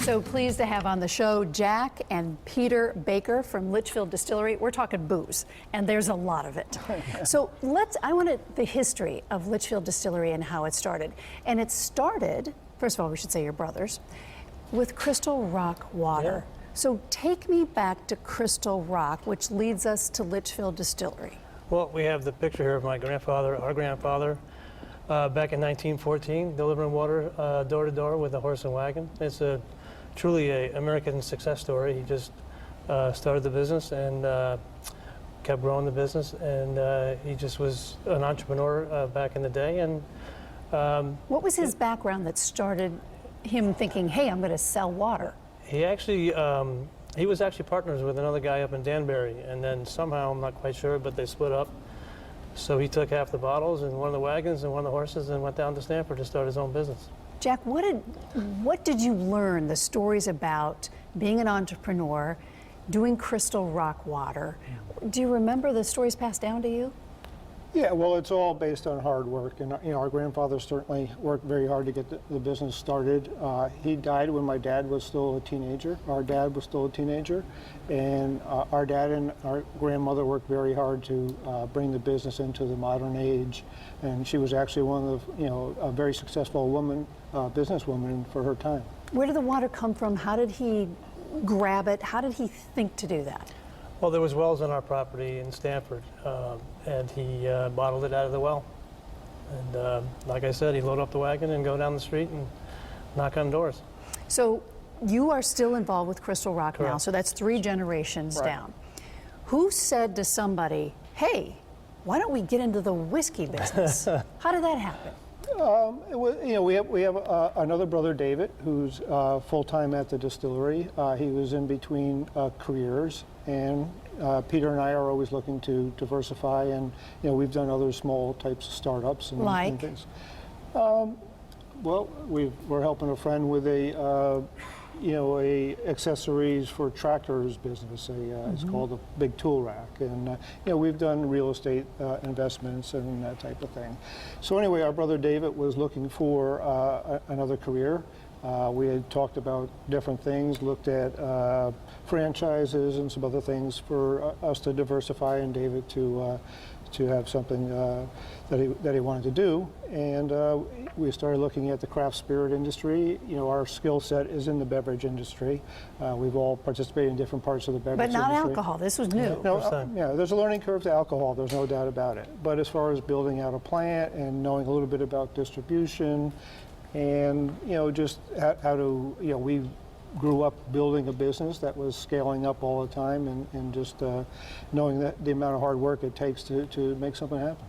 So pleased to have on the show Jack and Peter Baker from Litchfield Distillery. We're talking booze, and there's a lot of it. So I wanted the history of Litchfield Distillery and how it started. And it started, first of all, we should say you're brothers, with Crystal Rock water. Yeah. So take me back to Crystal Rock, which leads us to Litchfield Distillery. Well, we have the picture here of my grandfather, our grandfather, back in 1914, delivering water door to door with a horse and wagon. It's truly an American success story. He just started the business and kept growing the business, and he just was an entrepreneur back in the day. And what was his background that started him thinking, hey, I'm going to sell water? He actually, he was actually partners with another guy up in Danbury, and then somehow, I'm not quite sure, but they split up. So he took half the bottles and one of the wagons and one of the horses and went down to Stanford to start his own business. Jack, what did you learn, the stories about being an entrepreneur, doing Crystal Rock water? Do you remember the stories passed down to you? Yeah, well, it's all based on hard work, and our grandfather certainly worked very hard to get the business started. He died when my dad was still a teenager. Our dad was still a teenager, and our dad and our grandmother worked very hard to bring the business into the modern age. And she was actually one of a very successful woman, businesswoman for her time. Where did the water come from? How did he grab it? How did he think to do that? Well, there was wells on our property in Stanford, and he bottled it out of the well. And like I said, he'd load up the wagon and go down the street and knock on doors. So you are still involved with Crystal Rock Correct. now, so that's 3 generations Right. Down. Who said to somebody, hey, why don't we get into the whiskey business? How did that happen? We have another brother, David, who's full-time at the distillery. He was in between careers, and Peter and I are always looking to diversify, and we've done other small types of startups and things. Well, we're helping a friend with a accessories for tractors business. It's called a big tool rack, and we've done real estate investments and that type of thing. So anyway, our brother David was looking for another career. We had talked about different things, looked at franchises and some other things for us to diversify, and David to have something that he wanted to do. And we started looking at the craft spirit industry. Our skill set is in the beverage industry. We've all participated in different parts of the beverage industry. But not alcohol. This was new. Yeah, there's a learning curve to alcohol. There's no doubt about it. But as far as building out a plant and knowing a little bit about distribution, and just how to we grew up building a business that was scaling up all the time, and just knowing that the amount of hard work it takes to make something happen.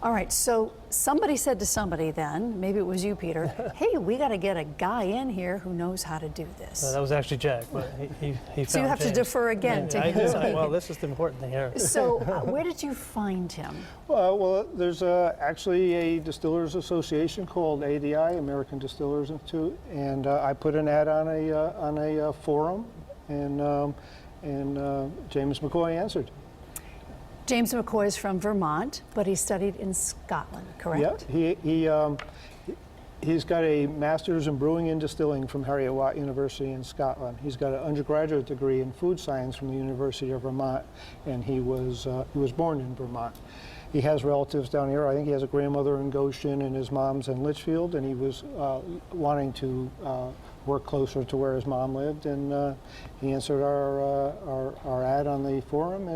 All right, so somebody said to somebody then, maybe it was you, Peter, hey, we got to get a guy in here who knows how to do this. That was actually Jack, but he found So you have James. to defer again to him. Well, this is the important thing here. So where did you find him? Well, there's actually a distillers association called ADI, American Distillers Institute, and I put an ad on a forum, and James McCoy answered. James McCoy is from Vermont, but he studied in Scotland, correct? Yeah, he's got a master's in brewing and distilling from Heriot-Watt University in Scotland. He's got an undergraduate degree in food science from the University of Vermont, and he was born in Vermont. He has relatives down here. I think he has a grandmother in Goshen and his mom's in Litchfield, and he was wanting to work closer to where his mom lived, and he answered our ad on the forum,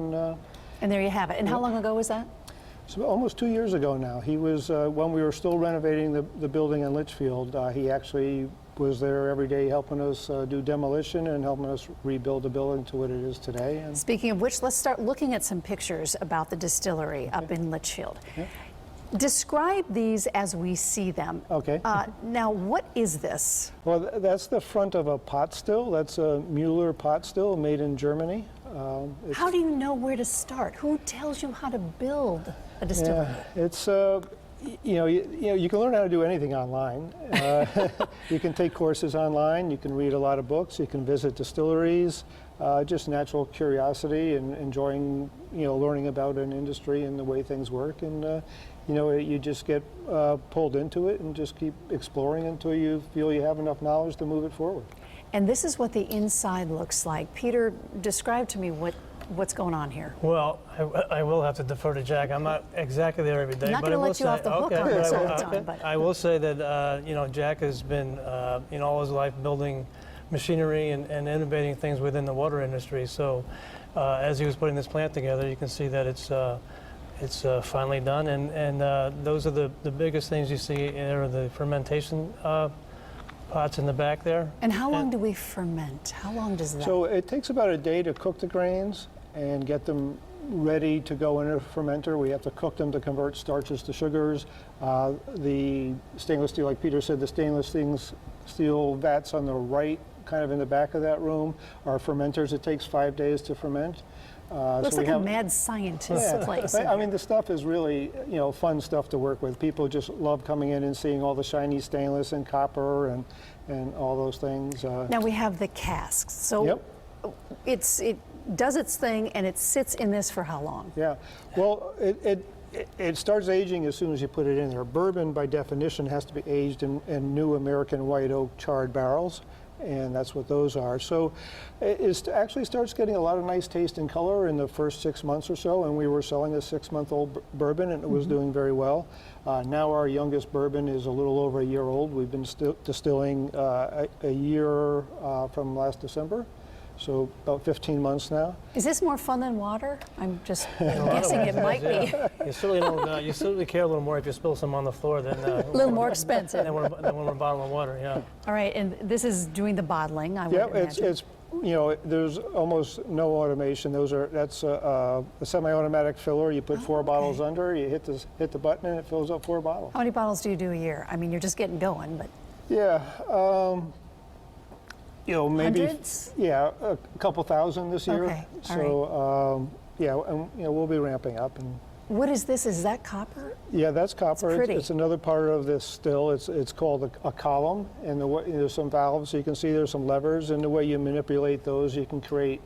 and there you have it. And how long ago was that? So almost 2 years ago now. He was, when we were still renovating the building in Litchfield, he actually was there every day helping us do demolition and helping us rebuild the building to what it is today. And speaking of which, let's start looking at some pictures about the distillery up in Litchfield. Yeah. Describe these as we see them. Okay. Now, what is this? Well, that's the front of a pot still. That's a Mueller pot still made in Germany. How do you know where to start? Who tells you how to build a distillery? Yeah, it's you can learn how to do anything online. You can take courses online. You can read a lot of books. You can visit distilleries. Just natural curiosity and enjoying learning about an industry and the way things work, and you just get pulled into it and just keep exploring until you feel you have enough knowledge to move it forward. And this is what the inside looks like. Peter, describe to me what's going on here. Well, I will have to defer to Jack. I'm not exactly there every day. I'm not but going to I will let you say- off the hook okay, on this all the okay. time. But I will say that Jack has been all his life building machinery and innovating things within the water industry. So as he was putting this plant together, you can see that it's finally done. And those are the biggest things you see there are the fermentation pots in the back there. and how long do we ferment? How long does that? So it takes about a day to cook the grains and get them ready to go in a fermenter. We have to cook them to convert starches to sugars. The stainless steel, like Peter said, the stainless steel vats on the right, kind of in the back of that room, are fermenters. It takes 5 days to ferment. Looks so we like a have- mad scientist's place. I mean, the stuff is really, fun stuff to work with. People just love coming in and seeing all the shiny stainless and copper and all those things. Now we have the casks. So Yep. it does its thing, and it sits in this for how long? Yeah, well, it starts aging as soon as you put it in there. Bourbon, by definition, has to be aged in new American white oak charred barrels, and that's what those are. So it actually starts getting a lot of nice taste and color in the first 6 months or so, and we were selling a 6-month-old bourbon, and it was doing very well. Now our youngest bourbon is a little over a year old. We've been distilling a year from last December. So about 15 months now. Is this more fun than water? I'm just In a lot of guessing it ways, might be yeah. You certainly don't. You certainly care a little more if you spill some on the floor than a little more expensive. than when we're bottling water. Yeah. All right, and this is doing the bottling, I would Yeah, imagine. it's there's almost no automation. That's a semi-automatic filler. You put 4 bottles under, you hit the button, and it fills up 4 bottles. How many bottles do you do a year? I mean, you're just getting going, but Yeah, maybe hundreds? yeah, a couple thousand this year. Okay, all So and we'll be ramping up. And what is this? Is that copper? yeah, that's copper. It's pretty. It's another part of this still. It's called a column, and there's some valves. So you can see there's some levers, and the way you manipulate those, you can create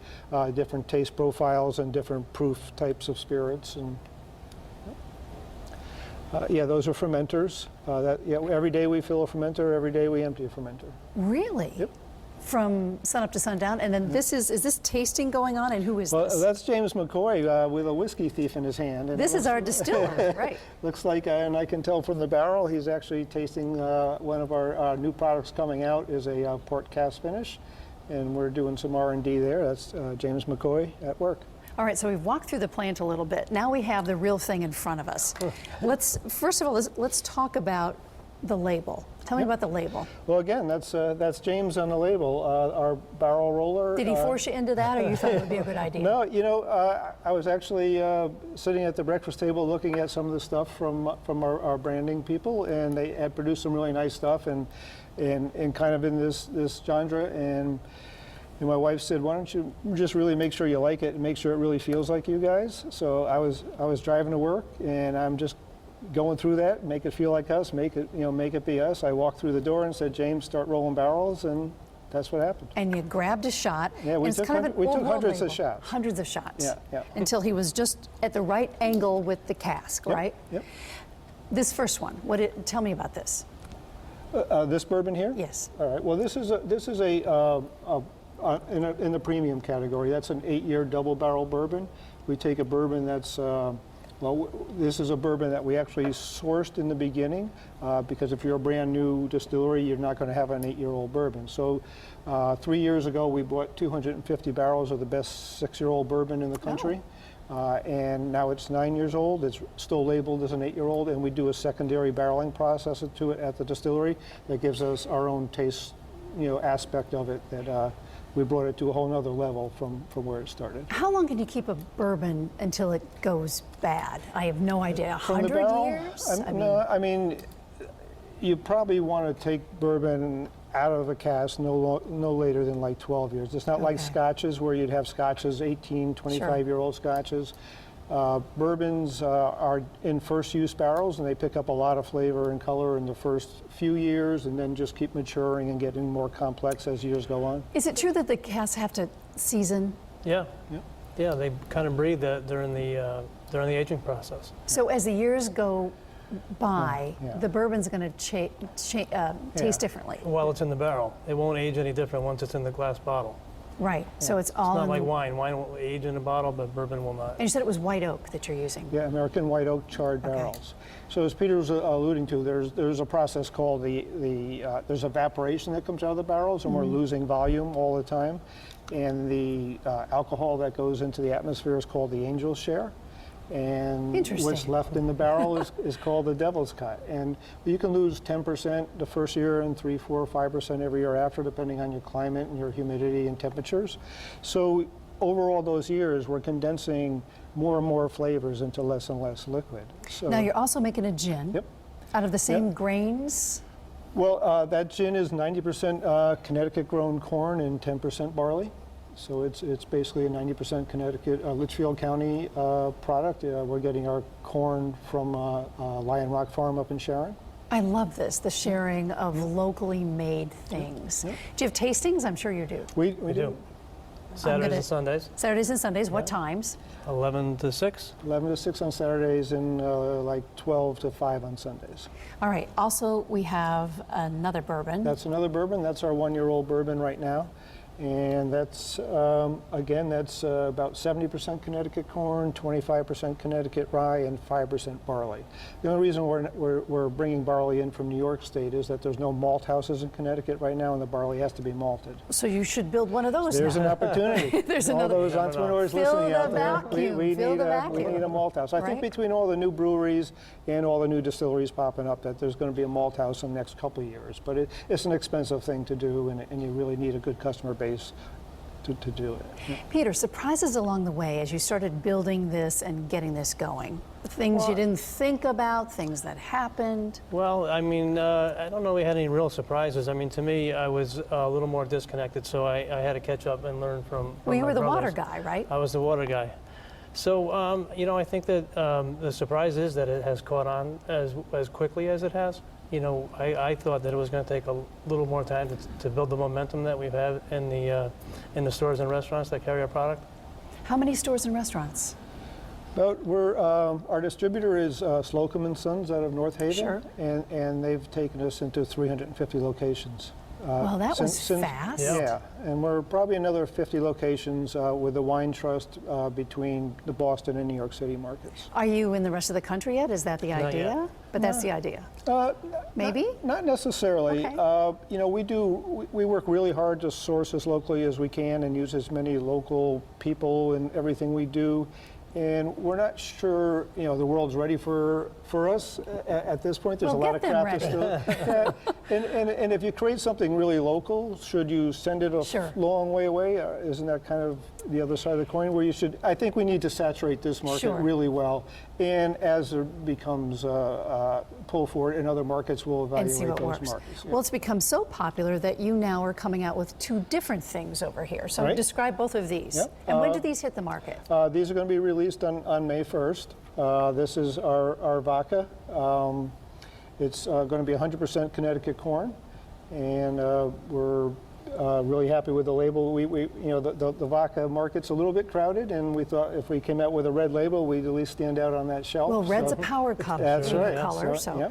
different taste profiles and different proof types of spirits. And those are fermenters. Every day we fill a fermenter. Every day we empty a fermenter. Really? Yep. From sun up to sundown, and then is this tasting going on, and who is Well, this? that's James McCoy with a whiskey thief in his hand. And This is our distiller, right? Looks like, and I can tell from the barrel, he's actually tasting one of our new products coming out is a port cast finish, and we're doing some R&D there. That's James McCoy at work. All right, so we've walked through the plant a little bit. Now we have the real thing in front of us. First of all, let's talk about the label. Tell me about the label. Well, again, that's James on the label. Our barrel roller. Did he force you into that, or you thought it would be a good idea? No, I was actually sitting at the breakfast table looking at some of the stuff from our branding people, and they had produced some really nice stuff, and kind of in this genre. And my wife said, "Why don't you just really make sure you like it and make sure it really feels like you guys?" So I was driving to work, and I'm just going through that, make it feel like us, make it be us. I walked through the door and said, "James, start rolling barrels," and that's what happened. And you grabbed a shot. Yeah, we and it's took kind of an we took old world hundreds of label. shots. Hundreds of shots. Yeah. Until he was just at the right angle with the cask, Yep, right? Yep. This first one. Tell me about this. This bourbon here? Yes. All right. Well, this is in the premium category. That's an 8-year double barrel bourbon. We take a bourbon that's this is a bourbon that we actually sourced in the beginning because if you're a brand new distillery, you're not going to have an 8-year-old bourbon. So 3 years ago, we bought 250 barrels of the best 6-year-old bourbon in the country. And now it's 9 years old. It's still labeled as an 8-year-old, and we do a secondary barreling process to it at the distillery that gives us our own taste, aspect of it that we brought it to a whole nother level from where it started. How long can you keep a bourbon until it goes bad? I have no idea. From the 100 barrel? years? I mean, you probably want to take bourbon out of a cask no later than like 12 years. It's not like Okay. scotches where you'd have scotches, 18, 25-year-old scotches. Bourbons are in first use barrels, and they pick up a lot of flavor and color in the first few years and then just keep maturing and getting more complex as years go on. Is it true that the casks have to season? Yeah. They kind of breathe that during the aging process. So as the years go buy, Yeah. the bourbon's going to taste differently. While it's in the barrel, it won't age any different once it's in the glass bottle. Right. So it's It's all not in like the, wine. Wine will age in a bottle, but bourbon will not. And you said it was white oak that you're using. Yeah, American white oak charred barrels. So as Peter was alluding to, there's a process called there's evaporation that comes out of the barrels, and we're losing volume all the time. And the alcohol that goes into the atmosphere is called the angel's share. And what's Interesting. left in the barrel is called the devil's cut. And you can lose 10% the first year and 3, 4, 5% every year after, depending on your climate and your humidity and temperatures. So over all those years, we're condensing more and more flavors into less and less liquid. So, Now you're also making a gin Yep. out of the same grains. Well, that gin is 90% Connecticut-grown corn and 10% barley. So it's basically a 90% Connecticut, Litchfield County product. We're getting our corn from Lion Rock Farm up in Sharon. I love this, the sharing of locally made things. Yep. Do you have tastings? I'm sure you do. We do. Saturdays gonna- and Sundays, Saturdays and Sundays, what times? 11 to 6. 11 to 6 on Saturdays and like 12 to 5 on Sundays. All right, also we have another bourbon. That's another bourbon. That's our 1-year-old bourbon right now. And that's, again, that's about 70% Connecticut corn, 25% Connecticut rye, and 5% barley. The only reason we're bringing barley in from New York State is that there's no malt houses in Connecticut right now, and the barley has to be malted. So you should build one of those There's an now. opportunity. There's all another- those entrepreneurs Fill listening the out there, vacuum, we fill need the we vacuum. need a malt house. I Right? think between all the new breweries and all the new distilleries popping up, that there's going to be a malt house in the next couple of years. But it's an expensive thing to do, and you really need a good customer base to do it. Yeah. Peter, surprises along the way as you started building this and getting this going? Things you Well- didn't think about, things that happened? Well, I mean, I don't know we had any real surprises. I mean, to me, I was a little more disconnected, so I had to catch up and learn from Well, you my were the water brothers. guy, right? I was the water guy. So, you know, I think that the surprise is that it has caught on as quickly as it has. You know, I thought that it was going to take a little more time to build the momentum that we've had in the stores and restaurants that carry our product. How many stores and restaurants? But our distributor is Slocum and Sons out of North Haven, Sure. and they've taken us into 350 locations. Well, that was fast. Yeah, and we're probably another 50 locations with the Wine Trust between the Boston and New York City markets. Are you in the rest of the country yet? Is that the Not idea? yet. But that's the idea. Maybe? Not necessarily. Okay. You know, we work really hard to source as locally as we can and use as many local people in everything we do. And we're not sure, you know, the world's ready for us at this point. There's Well, a lot of get them craft to still. Yeah. And if you create something really local, should you send it a Sure. long way away? Isn't that kind of the other side of the coin? Where you should, I think we need to saturate this market Sure. really well. And as there becomes pull forward in other markets, we'll And see evaluate what those works. markets. Yeah. Well, it's become so popular that you now are coming out with 2 different things over here. So Right. describe both of these. Yep. And when do these hit the market? These are going to be released on May 1st. This is our vodka. It's going to be 100% Connecticut corn, and we're really happy with the label. We you know, the vodka market's a little bit crowded, and we thought if we came out with a red label, we'd at least stand out on that shelf. Well, red's So- a power cup That's right. color, So, so. yeah.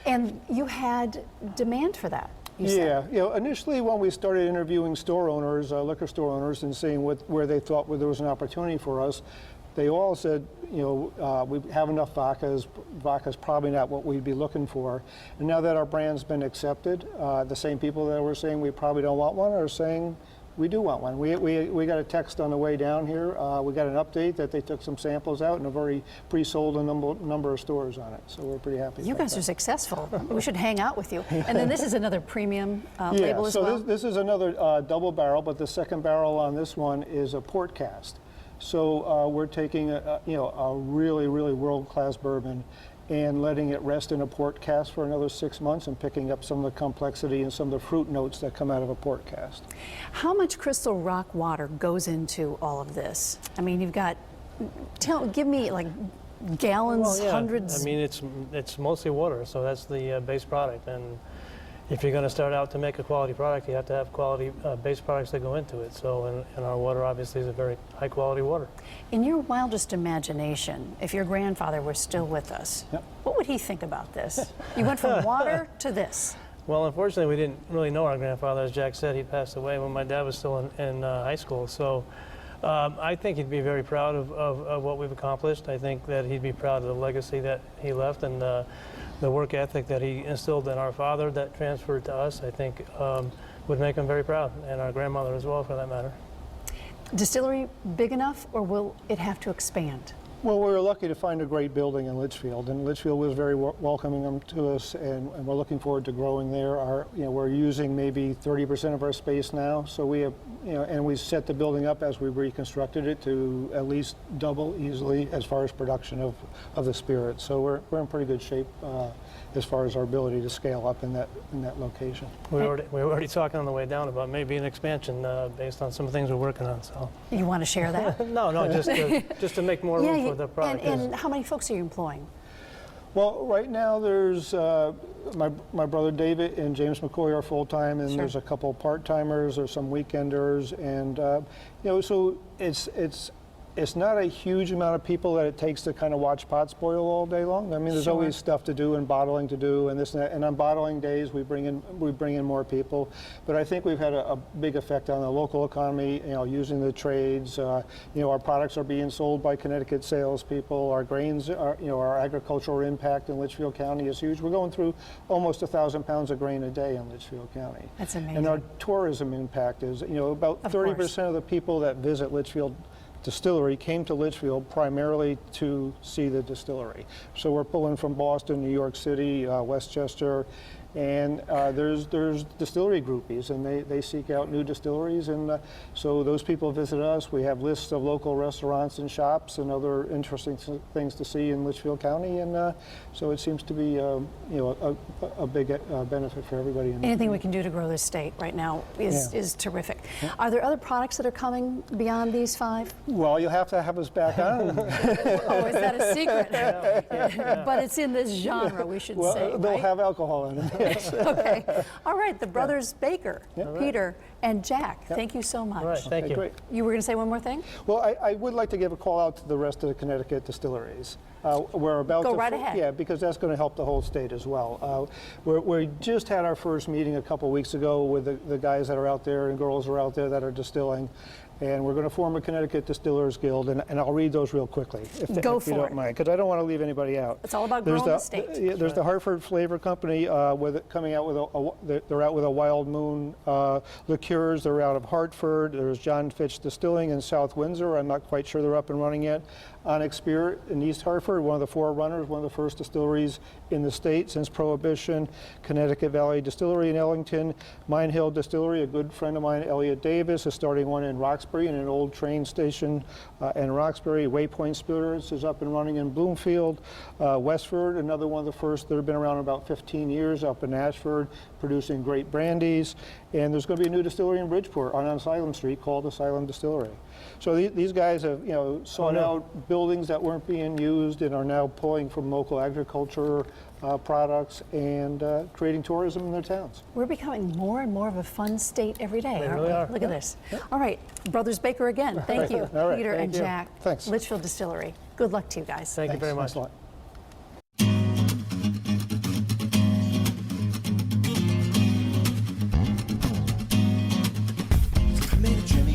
And you had demand for that, you said. Yeah, you know, initially when we started interviewing store owners, liquor store owners, and seeing where they thought there was an opportunity for us, they all said, you know, we have enough vodkas. Vodka's probably not what we'd be looking for. And now that our brand's been accepted, the same people that were saying we probably don't want one are saying we do want one. We got a text on the way down here. We got an update that they took some samples out and have already pre-sold a number of stores on it. So we're pretty happy. You about guys that. are successful. We should hang out with you. And then this is another premium label as so well. this is another double barrel, but the second barrel on this one is a port cast. So we're taking a really world-class bourbon and letting it rest in a port cast for another 6 months and picking up some of the complexity and some of the fruit notes that come out of a port cast. How much Crystal Rock water goes into all of this? I mean, you've got, give me like gallons, Well, yeah. hundreds. I mean, it's mostly water, so that's the base product. And if you're going to start out to make a quality product, you have to have quality base products that go into it. So, and our water obviously is a very high quality water. In your wildest imagination, if your grandfather were still with us, Yep. what would he think about this? You went from water to this. Well, unfortunately, we didn't really know our grandfather. As Jack said, he passed away when my dad was still in high school. So I think he'd be very proud of what we've accomplished. I think that he'd be proud of the legacy that he left and the work ethic that he instilled in our father that transferred to us, I think would make him very proud, and our grandmother as well, for that matter. Distillery big enough, or will it have to expand? Well, we were lucky to find a great building in Litchfield, and Litchfield was very welcoming to us, and we're looking forward to growing there. We're using maybe 30% of our space now, so we have, and we set the building up as we reconstructed it to at least double easily as far as production of the spirit. So we're in pretty good shape as far as our ability to scale up in that location. We were already talking on the way down about maybe an expansion based on some of the things we're working on. So You want to share that? no, just to make more room for the product. And how many folks are you employing? Well, right now there's my brother David and James McCoy are full-time, and Sure. there's a couple part-timers, there's some weekenders, and so it's not a huge amount of people that it takes to kind of watch pots boil all day long. I mean, there's Sure. always stuff to do and bottling to do and this and that. And on bottling days, we bring in more people. But I think we've had a big effect on the local economy. Using the trades. Our products are being sold by Connecticut salespeople. Our grains are, our agricultural impact in Litchfield County is huge. We're going through almost 1,000 pounds of grain a day in Litchfield County. That's amazing. And our tourism impact is, about Of 30% of the people that visit Litchfield Distillery came to Litchfield primarily to see the distillery. So we're pulling from Boston, New York City, Westchester, and there's distillery groupies, and they seek out new distilleries, and so those people visit us. We have lists of local restaurants and shops and other interesting things to see in Litchfield County, and so it seems to be a big benefit for everybody. Anything we can do to grow this state right now is terrific. Yeah. Are there other products that are coming beyond these 5? Well, you'll have to have us back on. Oh, is that a secret? But it's in this genre, we should say, they'll right? have alcohol in it. Yes. Okay. All right, the brothers Baker, Yep. Peter and Jack, thank you so much. All right, thank you. Great. You were going to say one more thing? Well, I would like to give a call out to the rest of the Connecticut distilleries. We're about Go to right ahead. Yeah, because that's going to help the whole state as well. We just had our first meeting a couple weeks ago with the guys that are out there and girls are out there that are distilling. And we're going to form a Connecticut Distillers Guild, and I'll read those real quickly, if you don't mind, because I don't want to leave anybody out. It's all about growing the state. There's the Hartford Flavor Company coming out with they're out with a Wild Moon liqueurs. They're out of Hartford. There's John Fitch Distilling in South Windsor. I'm not quite sure they're up and running yet. Onyx Spirit in East Hartford, one of the forerunners, one of the first distilleries in the state since Prohibition. Connecticut Valley Distillery in Ellington. Mine Hill Distillery, a good friend of mine, Elliot Davis, is starting one in Roxbury in an old train station in Roxbury. Waypoint Spirits is up and running in Bloomfield. Westford, another one of the first. They've been around about 15 years up in Ashford, producing great brandies. And there's going to be a new distillery in Bridgeport on Asylum Street called Asylum Distillery. So these guys have, sought out buildings that weren't being used and are now pulling from local agriculture products and creating tourism in their towns. We're becoming more and more of a fun state every day, aren't really we? are. Look at this. All right, Brothers Baker again, thank you. All right, Peter thank and you. Jack, Thanks. Litchfield Distillery. Good luck to you guys. Thank you very much. Thanks a lot.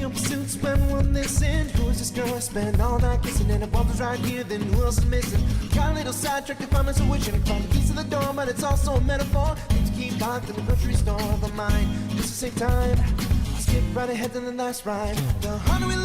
Pursuits when one this in. Who's this girl I spend all night kissing? And the bottle's right here, then who else is missing? Got a little sidetracked if I'm a witch and I found the keys to the door, but it's also a metaphor. Need to keep locked in the grocery store of a mind. Just to save time, I'll skip right ahead to the last ride. The harder we